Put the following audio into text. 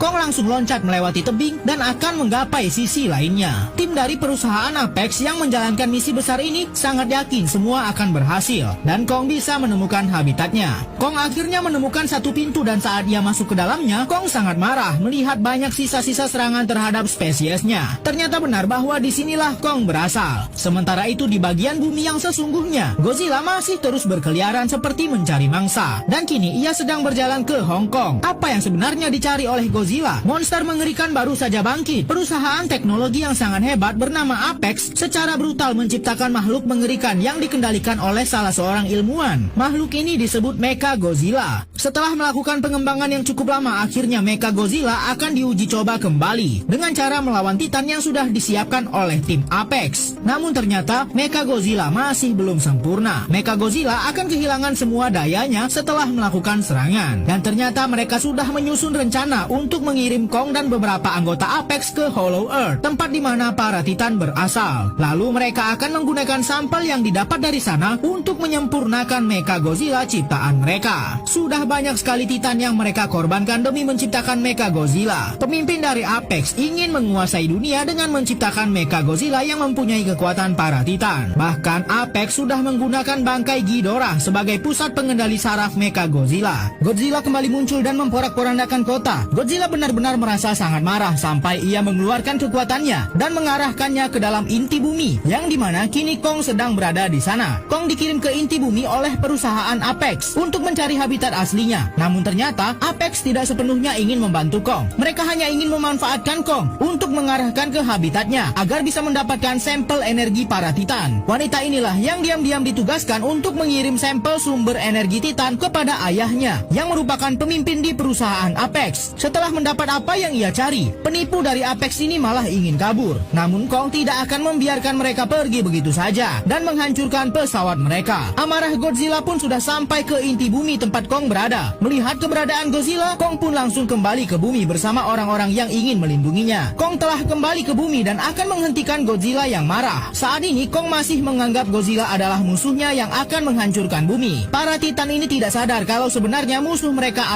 Kong langsung loncat melewati tebing dan akan menggapai sisi lainnya. Tim dari perusahaan Apex yang menjalankan misi besar ini sangat yakin semua akan berhasil dan Kong bisa menemukan habitatnya. Kong akhirnya menemukan satu pintu dan saat ia masuk ke dalamnya, Kong sangat marah melihat banyak sisa-sisa serangan terhadap spesiesnya. Ternyata benar bahwa disinilah Kong berasal. Sementara itu di bagian bumi yang sesungguhnya, Godzilla masih terus berkeliaran seperti mencari mangsa. Dan kini ia sedang berjalan ke Hong Kong. Apa yang sebenarnya dicari oleh Godzilla? Monster mengerikan baru saja bangkit. Perusahaan teknologi yang sangat hebat bernama Apex secara brutal menciptakan makhluk mengerikan yang dikendalikan oleh salah seorang ilmuwan. Makhluk ini disebut Mecha Godzilla. Setelah melakukan pengembangan yang cukup lama, akhirnya Mecha Godzilla akan diuji coba kembali dengan cara melawan Titan yang sudah disiapkan oleh tim Apex. Namun ternyata Mecha Godzilla masih belum sempurna. Mecha Godzilla akan kehilangan semua dayanya setelah melakukan serangan. Dan ternyata mereka sudah menyusun rencana untuk mengirim Kong dan beberapa anggota Apex ke Hollow Earth, tempat di mana para Titan berasal. Lalu mereka akan menggunakan sampel yang didapat dari sana untuk menyempurnakan Mecha Godzilla ciptaan mereka. Sudah banyak sekali Titan yang mereka korbankan demi menciptakan Mecha Godzilla. Pemimpin dari Apex ingin menguasai dunia dengan menciptakan Mecha Godzilla yang mempunyai kekuatan para Titan. Bahkan Apex sudah menggunakan bangkai Ghidorah sebagai pusat pengendali saraf Mecha Godzilla. Godzilla kembali muncul dan memporak-porandakan kota. Godzilla benar-benar merasa sangat marah sampai ia mengeluarkan kekuatannya dan mengarahkannya ke dalam inti bumi, yang dimana kini Kong sedang berada di sana. Kong dikirim ke inti bumi oleh perusahaan Apex untuk mencari habitat aslinya. Namun ternyata Apex tidak sepenuhnya ingin membantu Kong. Mereka hanya ingin memanfaatkan Kong untuk mengarahkan ke habitatnya agar bisa mendapatkan sampel energi para Titan. Wanita inilah yang diam-diam ditugaskan untuk mengirim sampel sumber energi Titan kepada ayahnya yang merupakan pemimpin di perusahaan Apex. Setelah mendapat apa yang ia cari, penipu dari Apex ini malah ingin kabur. Namun Kong tidak akan membiarkan mereka pergi begitu saja dan menghancurkan pesawat mereka. Amarah Godzilla pun sudah sampai ke inti bumi tempat Kong berada. Melihat keberadaan Godzilla, Kong pun langsung kembali ke bumi bersama orang-orang yang ingin melindunginya. Kong telah kembali ke bumi dan akan menghentikan Godzilla yang marah. Saat ini Kong masih menganggap Godzilla adalah musuhnya yang akan menghancurkan bumi. Para Titan ini tidak sadar kalau sebenarnya musuh mereka